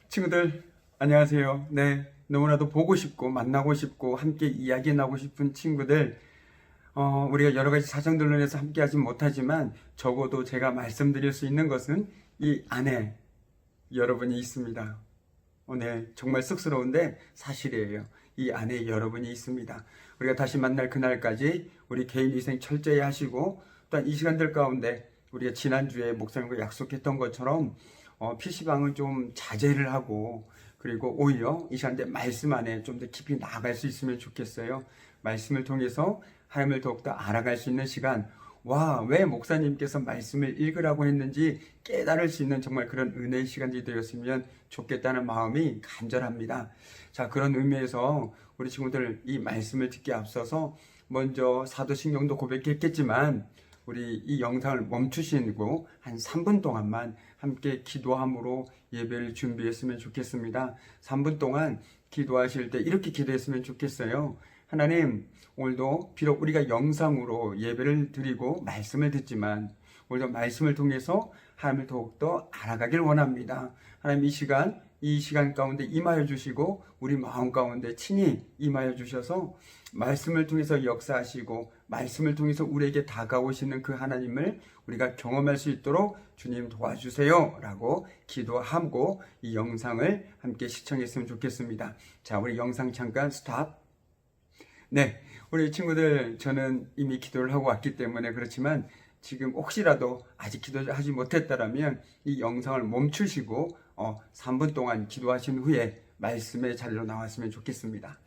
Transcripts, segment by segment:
친구들, 안녕하세요. 네, 너무나도 보고 싶고, 만나고 싶고, 함께 이야기 나누고 싶은 친구들, 우리가 여러 가지 사정들로 인해서 함께 하지 못하지만, 적어도 제가 말씀드릴 수 있는 것은 이 안에 여러분이 있습니다. 네, 정말 쑥스러운데 사실이에요. 이 안에 여러분이 있습니다. 우리가 다시 만날 그날까지 우리 개인 위생 철저히 하시고, 또한 이 시간들 가운데 우리가 지난주에 목사님과 약속했던 것처럼 PC방은 좀 자제를 하고, 그리고 오히려 이 시간대 말씀 안에 좀 더 깊이 나아갈 수 있으면 좋겠어요. 말씀을 통해서 하나님을 더욱더 알아갈 수 있는 시간, 왜 목사님께서 말씀을 읽으라고 했는지 깨달을 수 있는 정말 그런 은혜의 시간이 되었으면 좋겠다는 마음이 간절합니다. 자, 그런 의미에서 우리 친구들 이 말씀을 듣기 앞서서 먼저 사도신경도 고백했겠지만 우리 이 영상을 멈추시고 한 3분 동안만 함께 기도함으로 예배를 준비했으면 좋겠습니다. 3분 동안 기도하실 때 이렇게 기도했으면 좋겠어요. 하나님, 오늘도 비록 우리가 영상으로 예배를 드리고 말씀을 듣지만 오늘도 말씀을 통해서 하나님을 더욱더 알아가길 원합니다. 하나님, 이 시간 가운데 임하여 주시고 우리 마음 가운데 친히 임하여 주셔서 말씀을 통해서 역사하시고 말씀을 통해서 우리에게 다가오시는 그 하나님을 우리가 경험할 수 있도록 주님 도와주세요 라고 기도하고 이 영상을 함께 시청했으면 좋겠습니다. 자, 우리 영상 잠깐 스탑. 네, 우리 친구들, 저는 이미 기도를 하고 왔기 때문에 그렇지만 지금 혹시라도 아직 기도하지 못했다라면 이 영상을 멈추시고 3분 동안 기도하신 후에 말씀의 자리로 나왔으면 좋겠습니다.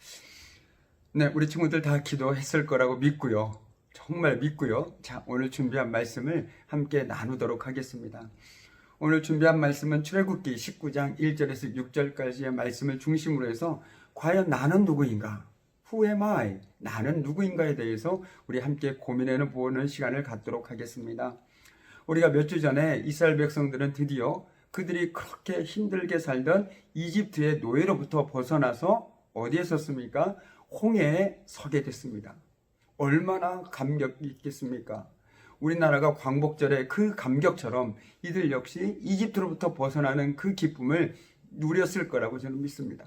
네, 우리 친구들 다 기도했을 거라고 믿고요. 정말 믿고요. 자, 오늘 준비한 말씀을 함께 나누도록 하겠습니다. 오늘 준비한 말씀은 출애굽기 19장 1절에서 6절까지의 말씀을 중심으로 해서 과연 나는 누구인가? Who am I? 나는 누구인가에 대해서 우리 함께 고민해 보는 시간을 갖도록 하겠습니다. 우리가 몇 주 전에 이스라엘 백성들은 드디어 그들이 그렇게 힘들게 살던 이집트의 노예로부터 벗어나서 어디에 섰습니까? 홍해에 서게 됐습니다. 얼마나 감격이 있겠습니까? 우리나라가 광복절에 그 감격처럼 이들 역시 이집트로부터 벗어나는 그 기쁨을 누렸을 거라고 저는 믿습니다.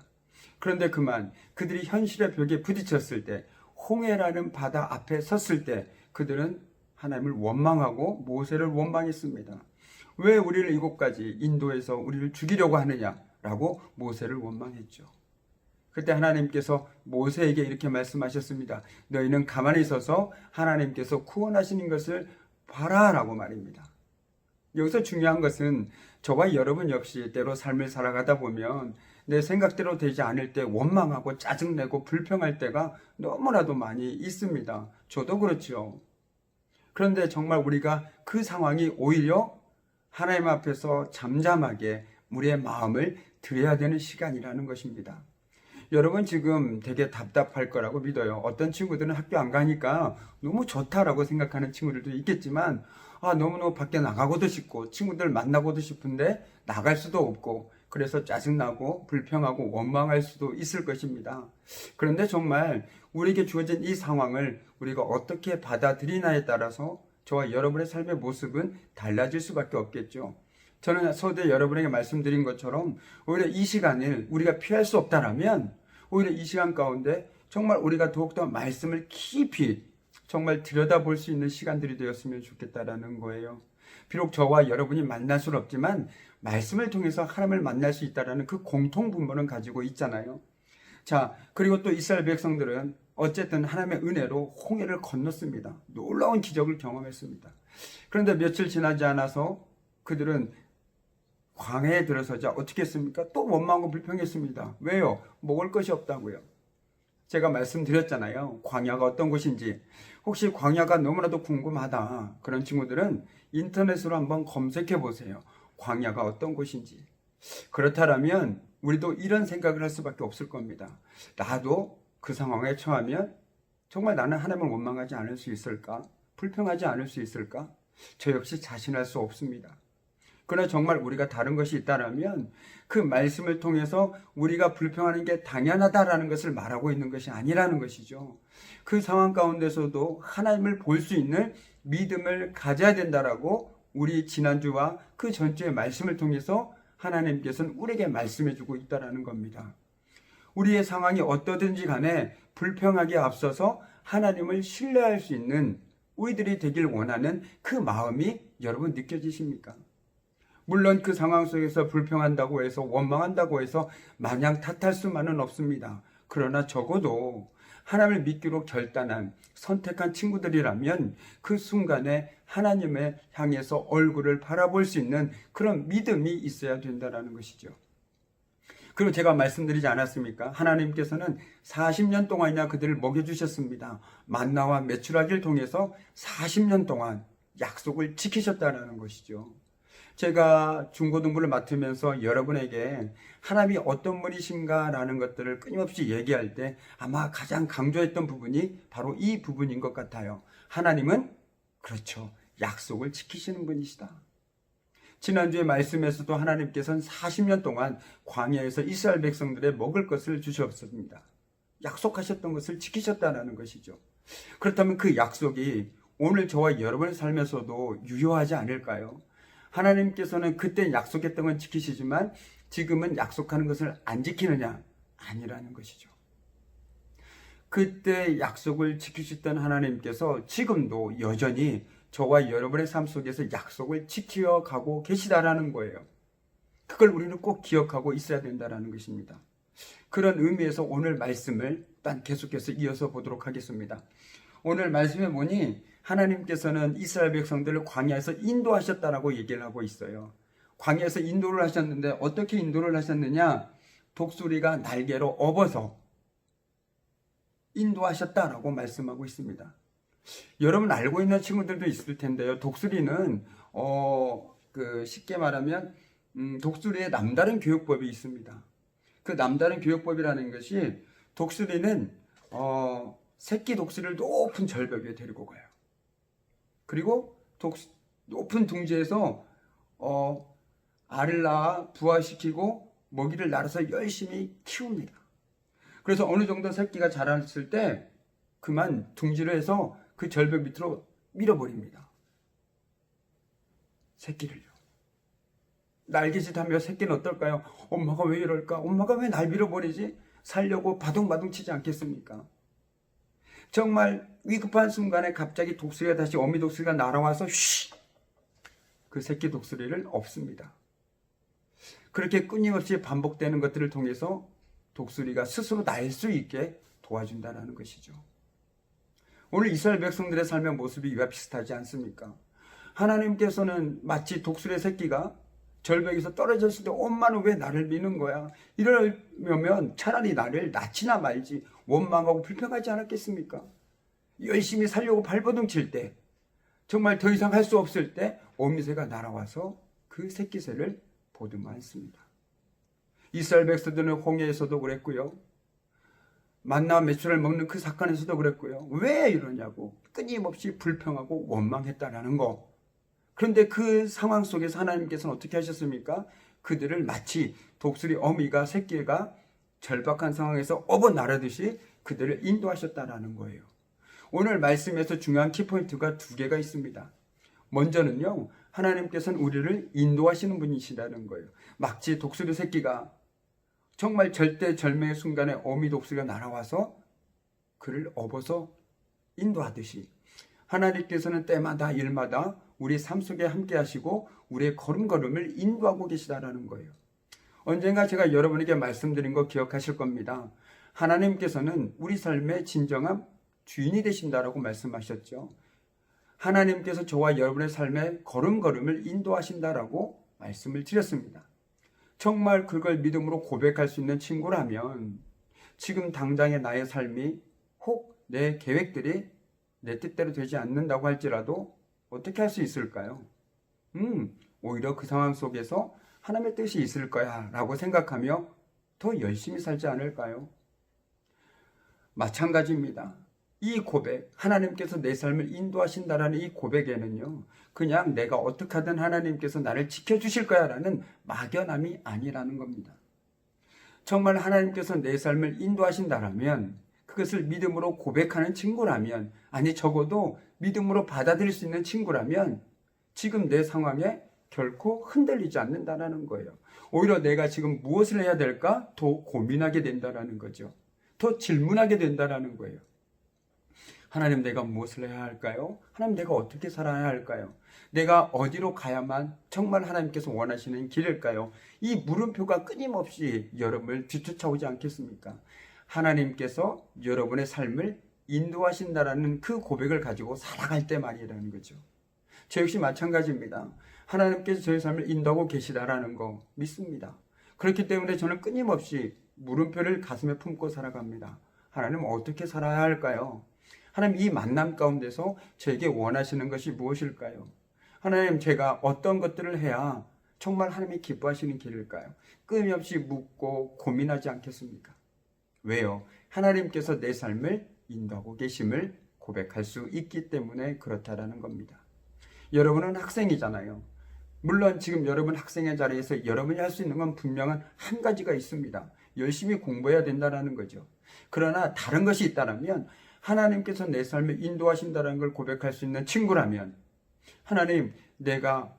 그런데 그만 그들이 현실의 벽에 부딪혔을 때, 홍해라는 바다 앞에 섰을 때 그들은 하나님을 원망하고 모세를 원망했습니다. 왜 우리를 이곳까지 인도해서 우리를 죽이려고 하느냐라고 모세를 원망했죠. 그때 하나님께서 모세에게 이렇게 말씀하셨습니다. 너희는 가만히 서서 하나님께서 구원하시는 것을 봐라라고 말입니다. 여기서 중요한 것은 저와 여러분 역시 때로 삶을 살아가다 보면 내 생각대로 되지 않을 때 원망하고 짜증내고 불평할 때가 너무나도 많이 있습니다. 저도 그렇죠. 그런데 정말 우리가 그 상황이 오히려 하나님 앞에서 잠잠하게 우리의 마음을 드려야 되는 시간이라는 것입니다. 여러분 지금 되게 답답할 거라고 믿어요. 어떤 친구들은 학교 안 가니까 너무 좋다라고 생각하는 친구들도 있겠지만 너무너무 밖에 나가고도 싶고 친구들 만나고도 싶은데 나갈 수도 없고 그래서 짜증나고 불평하고 원망할 수도 있을 것입니다. 그런데 정말 우리에게 주어진 이 상황을 우리가 어떻게 받아들이나에 따라서 저와 여러분의 삶의 모습은 달라질 수밖에 없겠죠. 저는 서두에 여러분에게 말씀드린 것처럼 오히려 이 시간을 우리가 피할 수 없다라면 오히려 이 시간 가운데 정말 우리가 더욱더 말씀을 깊이 정말 들여다볼 수 있는 시간들이 되었으면 좋겠다라는 거예요. 비록 저와 여러분이 만날 수는 없지만 말씀을 통해서 하나님을 만날 수 있다라는 그 공통분모는 가지고 있잖아요. 자, 그리고 또 이스라엘 백성들은 어쨌든 하나님의 은혜로 홍해를 건넜습니다. 놀라운 기적을 경험했습니다. 그런데 며칠 지나지 않아서 그들은 광야에 들어서자 어떻게 했습니까? 또 원망하고 불평했습니다. 왜요? 먹을 것이 없다고요. 제가 말씀드렸잖아요. 광야가 어떤 곳인지. 혹시 광야가 너무나도 궁금하다. 그런 친구들은 인터넷으로 한번 검색해 보세요. 광야가 어떤 곳인지. 그렇다면 우리도 이런 생각을 할 수밖에 없을 겁니다. 나도 그 상황에 처하면 정말 나는 하나님을 원망하지 않을 수 있을까? 불평하지 않을 수 있을까? 저 역시 자신할 수 없습니다. 그러나 정말 우리가 다른 것이 있다면 그 말씀을 통해서 우리가 불평하는 게 당연하다라는 것을 말하고 있는 것이 아니라는 것이죠. 그 상황 가운데서도 하나님을 볼 수 있는 믿음을 가져야 된다라고 우리 지난주와 그 전주의 말씀을 통해서 하나님께서는 우리에게 말씀해주고 있다는 겁니다. 우리의 상황이 어떠든지 간에 불평하기에 앞서서 하나님을 신뢰할 수 있는 우리들이 되길 원하는 그 마음이 여러분 느껴지십니까? 물론 그 상황 속에서 불평한다고 해서 원망한다고 해서 마냥 탓할 수만은 없습니다. 그러나 적어도 하나님을 믿기로 결단한 선택한 친구들이라면 그 순간에 하나님을 향해서 얼굴을 바라볼 수 있는 그런 믿음이 있어야 된다는 것이죠. 그리고 제가 말씀드리지 않았습니까? 하나님께서는 40년 동안이나 그들을 먹여주셨습니다. 만나와 메추라기를 통해서 40년 동안 약속을 지키셨다는 것이죠. 제가 중고등부를 맡으면서 여러분에게 하나님이 어떤 분이신가라는 것들을 끊임없이 얘기할 때 아마 가장 강조했던 부분이 바로 이 부분인 것 같아요. 하나님은 그렇죠. 약속을 지키시는 분이시다. 지난주에 말씀에서도 하나님께서는 40년 동안 광야에서 이스라엘 백성들의 먹을 것을 주셨습니다. 약속하셨던 것을 지키셨다는 것이죠. 그렇다면 그 약속이 오늘 저와 여러분의 삶에서도 유효하지 않을까요? 하나님께서는 그때 약속했던 건 지키시지만 지금은 약속하는 것을 안 지키느냐? 아니라는 것이죠. 그때 약속을 지키셨던 하나님께서 지금도 여전히 저와 여러분의 삶 속에서 약속을 지켜가고 계시다라는 거예요. 그걸 우리는 꼭 기억하고 있어야 된다는 것입니다. 그런 의미에서 오늘 말씀을 일단 계속해서 이어서 보도록 하겠습니다. 오늘 말씀에 보니 하나님께서는 이스라엘 백성들을 광야에서 인도하셨다라고 얘기를 하고 있어요. 광야에서 인도를 하셨는데 어떻게 인도를 하셨느냐? 독수리가 날개로 업어서 인도하셨다라고 말씀하고 있습니다. 여러분 알고 있는 친구들도 있을 텐데요. 독수리는 쉽게 말하면 독수리의 남다른 교육법이 있습니다. 그 남다른 교육법이라는 것이 독수리는 새끼 독수리를 높은 절벽 위에 데리고 가요. 그리고 높은 둥지에서 알을 낳아 부화시키고 먹이를 날아서 열심히 키웁니다. 그래서 어느 정도 새끼가 자랐을 때 그만 둥지를 해서 그 절벽 밑으로 밀어버립니다. 새끼를요. 날개짓하며 새끼는 어떨까요? 엄마가 왜 이럴까? 엄마가 왜 날 밀어버리지? 살려고 바둥바둥 치지 않겠습니까? 정말 위급한 순간에 갑자기 독수리가 다시 어미 독수리가 날아와서 그 새끼 독수리를 없습니다. 그렇게 끊임없이 반복되는 것들을 통해서 독수리가 스스로 날 수 있게 도와준다는 것이죠. 오늘 이스라엘 백성들의 삶의 모습이 이와 비슷하지 않습니까? 하나님께서는 마치 독수리의 새끼가 절벽에서 떨어졌을 때 엄마는 왜 나를 미는 거야? 이러면 차라리 나를 낳지나 말지 원망하고 불평하지 않았겠습니까? 열심히 살려고 발버둥 칠 때 정말 더 이상 할 수 없을 때 어미새가 날아와서 그 새끼새를 보듬어 안습니다. 이스라엘 백성들은 홍해에서도 그랬고요. 만나와 메추라를 먹는 그 사건에서도 그랬고요. 왜 이러냐고 끊임없이 불평하고 원망했다라는 거. 그런데 그 상황 속에서 하나님께서는 어떻게 하셨습니까? 그들을 마치 독수리 어미가 새끼가 절박한 상황에서 업어 나르듯이 그들을 인도하셨다라는 거예요. 오늘 말씀에서 중요한 키포인트가 두 개가 있습니다. 먼저는요, 하나님께서는 우리를 인도하시는 분이시라는 거예요. 마치 독수리 새끼가 정말 절대절명의 순간에 어미 독수리가 날아와서 그를 업어서 인도하듯이 하나님께서는 때마다 일마다 우리 삶 속에 함께 하시고 우리의 걸음걸음을 인도하고 계시다라는 거예요. 언젠가 제가 여러분에게 말씀드린 거 기억하실 겁니다. 하나님께서는 우리 삶의 진정한 주인이 되신다라고 말씀하셨죠. 하나님께서 저와 여러분의 삶의 걸음걸음을 인도하신다라고 말씀을 드렸습니다. 정말 그걸 믿음으로 고백할 수 있는 친구라면 지금 당장의 나의 삶이 혹 내 계획들이 내 뜻대로 되지 않는다고 할지라도 어떻게 할 수 있을까요? 오히려 그 상황 속에서 하나님의 뜻이 있을 거야 라고 생각하며 더 열심히 살지 않을까요? 마찬가지입니다. 이 고백, 하나님께서 내 삶을 인도하신다라는 이 고백에는요, 그냥 내가 어떻게 하든 하나님께서 나를 지켜주실 거야 라는 막연함이 아니라는 겁니다. 정말 하나님께서 내 삶을 인도하신다라면, 그것을 믿음으로 고백하는 친구라면, 아니 적어도 믿음으로 받아들일 수 있는 친구라면 지금 내 상황에 결코 흔들리지 않는다는 거예요. 오히려 내가 지금 무엇을 해야 될까 더 고민하게 된다는 거죠. 더 질문하게 된다는 거예요. 하나님, 내가 무엇을 해야 할까요? 하나님, 내가 어떻게 살아야 할까요? 내가 어디로 가야만 정말 하나님께서 원하시는 길일까요? 이 물음표가 끊임없이 여러분을 뒤쫓아오지 않겠습니까? 하나님께서 여러분의 삶을 인도하신다라는 그 고백을 가지고 살아갈 때만이라는 거죠. 저 역시 마찬가지입니다. 하나님께서 저의 삶을 인도하고 계시다라는 거 믿습니다. 그렇기 때문에 저는 끊임없이 물음표를 가슴에 품고 살아갑니다. 하나님, 어떻게 살아야 할까요? 하나님, 이 만남 가운데서 저에게 원하시는 것이 무엇일까요? 하나님, 제가 어떤 것들을 해야 정말 하나님이 기뻐하시는 길일까요? 끊임없이 묻고 고민하지 않겠습니까? 왜요? 하나님께서 내 삶을 인도하고 계심을 고백할 수 있기 때문에 그렇다라는 겁니다. 여러분은 학생이잖아요. 물론 지금 여러분 학생의 자리에서 여러분이 할 수 있는 건 분명한 한 가지가 있습니다. 열심히 공부해야 된다는 거죠. 그러나 다른 것이 있다면 하나님께서 내 삶을 인도하신다는 걸 고백할 수 있는 친구라면, 하나님, 내가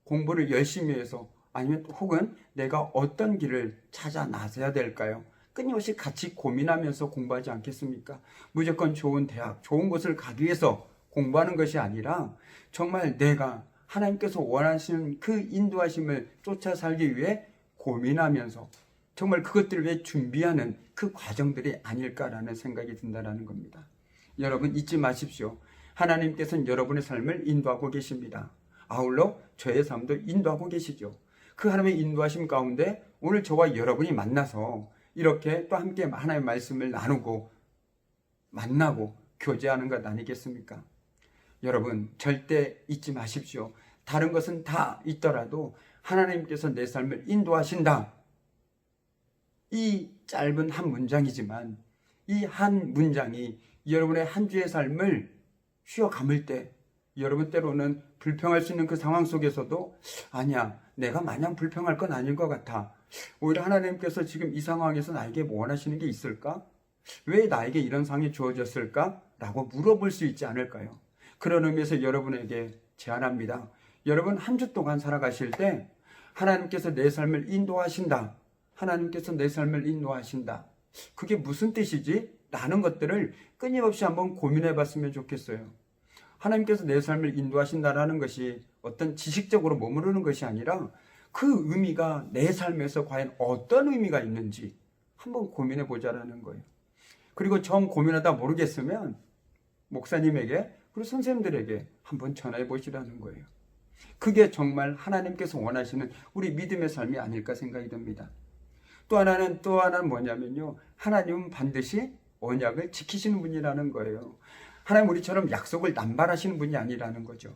공부를 열심히 해서 아니면 혹은 내가 어떤 길을 찾아 나서야 될까요? 끊임없이 같이 고민하면서 공부하지 않겠습니까? 무조건 좋은 대학, 좋은 곳을 가기 위해서 공부하는 것이 아니라 정말 내가 하나님께서 원하시는 그 인도하심을 쫓아 살기 위해 고민하면서 정말 그것들을 위해 준비하는 그 과정들이 아닐까라는 생각이 든다는 겁니다. 여러분, 잊지 마십시오. 하나님께서는 여러분의 삶을 인도하고 계십니다. 아울러 저의 삶도 인도하고 계시죠. 그 하나님의 인도하심 가운데 오늘 저와 여러분이 만나서 이렇게 또 함께 하나님의 말씀을 나누고 만나고 교제하는 것 아니겠습니까? 여러분, 절대 잊지 마십시오. 다른 것은 다 있더라도 하나님께서 내 삶을 인도하신다. 이 짧은 한 문장이지만 이 한 문장이 여러분의 한 주의 삶을 쉬어 감을 때, 여러분 때로는 불평할 수 있는 그 상황 속에서도 아니야, 내가 마냥 불평할 건 아닌 것 같아. 오히려 하나님께서 지금 이 상황에서 나에게 원하시는 게 있을까? 왜 나에게 이런 상황이 주어졌을까? 라고 물어볼 수 있지 않을까요? 그런 의미에서 여러분에게 제안합니다. 여러분, 한 주 동안 살아가실 때 하나님께서 내 삶을 인도하신다. 하나님께서 내 삶을 인도하신다. 그게 무슨 뜻이지? 라는 것들을 끊임없이 한번 고민해 봤으면 좋겠어요. 하나님께서 내 삶을 인도하신다라는 것이 어떤 지식적으로 머무르는 것이 아니라 그 의미가 내 삶에서 과연 어떤 의미가 있는지 한번 고민해 보자라는 거예요. 그리고 정 고민하다 모르겠으면 목사님에게 그리고 선생님들에게 한번 전화해 보시라는 거예요. 그게 정말 하나님께서 원하시는 우리 믿음의 삶이 아닐까 생각이 듭니다. 또 하나는 뭐냐면요. 하나님은 반드시 언약을 지키시는 분이라는 거예요. 하나님 우리처럼 약속을 남발하시는 분이 아니라는 거죠.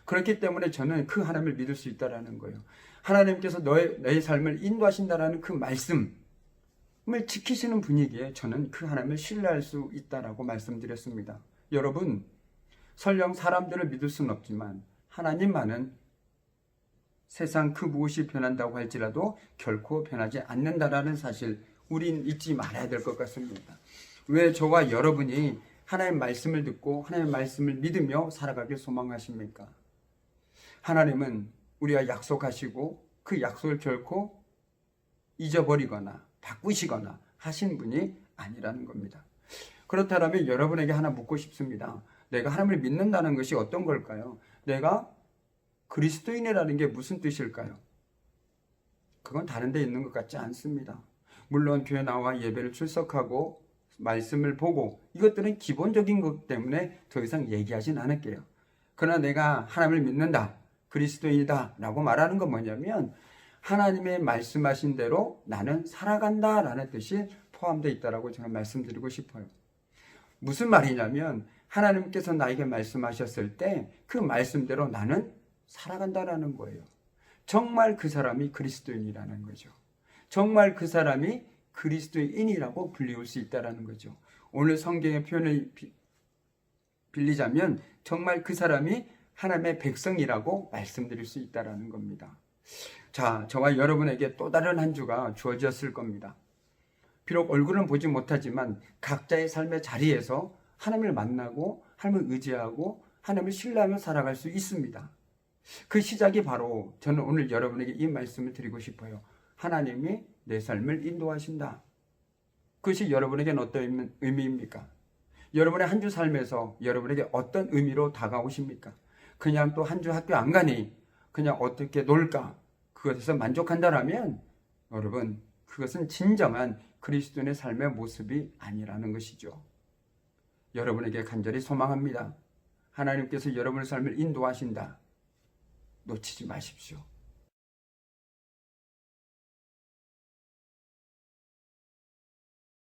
그렇기 때문에 저는 그 하나님을 믿을 수 있다라는 거예요. 하나님께서 너의 삶을 인도하신다라는 그 말씀을 지키시는 분이기에 저는 그 하나님을 신뢰할 수 있다라고 말씀드렸습니다. 여러분, 설령 사람들을 믿을 수는 없지만 하나님만은 세상 그 무엇이 변한다고 할지라도 결코 변하지 않는다라는 사실, 우린 잊지 말아야 될 것 같습니다. 왜 저와 여러분이 하나님의 말씀을 듣고 하나님의 말씀을 믿으며 살아가길 소망하십니까? 하나님은 우리가 약속하시고 그 약속을 결코 잊어버리거나 바꾸시거나 하신 분이 아니라는 겁니다. 그렇다면 여러분에게 하나 묻고 싶습니다. 내가 하나님을 믿는다는 것이 어떤 걸까요? 내가 그리스도인이라는 게 무슨 뜻일까요? 그건 다른 데 있는 것 같지 않습니다. 물론 교회 나와 예배를 출석하고 말씀을 보고 이것들은 기본적인 것 때문에 더 이상 얘기하진 않을게요. 그러나 내가 하나님을 믿는다, 그리스도인이다 라고 말하는 건 뭐냐면 하나님의 말씀하신 대로 나는 살아간다 라는 뜻이 포함되어 있다고 저는 말씀드리고 싶어요. 무슨 말이냐면 하나님께서 나에게 말씀하셨을 때 그 말씀대로 나는 살아간다라는 거예요. 정말 그 사람이 그리스도인이라는 거죠. 정말 그 사람이 그리스도인이라고 불리울 수 있다는 거죠. 오늘 성경의 표현을 빌리자면 정말 그 사람이 하나님의 백성이라고 말씀드릴 수 있다는 겁니다. 자, 저와 여러분에게 또 다른 한 주가 주어졌을 겁니다. 비록 얼굴은 보지 못하지만 각자의 삶의 자리에서 하나님을 만나고 하나님을 의지하고 하나님을 신뢰하며 살아갈 수 있습니다. 그 시작이 바로 저는 오늘 여러분에게 이 말씀을 드리고 싶어요. 하나님이 내 삶을 인도하신다. 그것이 여러분에게는 어떤 의미입니까? 여러분의 한 주 삶에서 여러분에게 어떤 의미로 다가오십니까? 그냥 또 한 주 학교 안 가니 그냥 어떻게 놀까? 그것에서 만족한다라면 여러분 그것은 진정한 그리스도인의 삶의 모습이 아니라는 것이죠. 여러분에게 간절히 소망합니다. 하나님께서 여러분의 삶을 인도하신다. 놓치지 마십시오.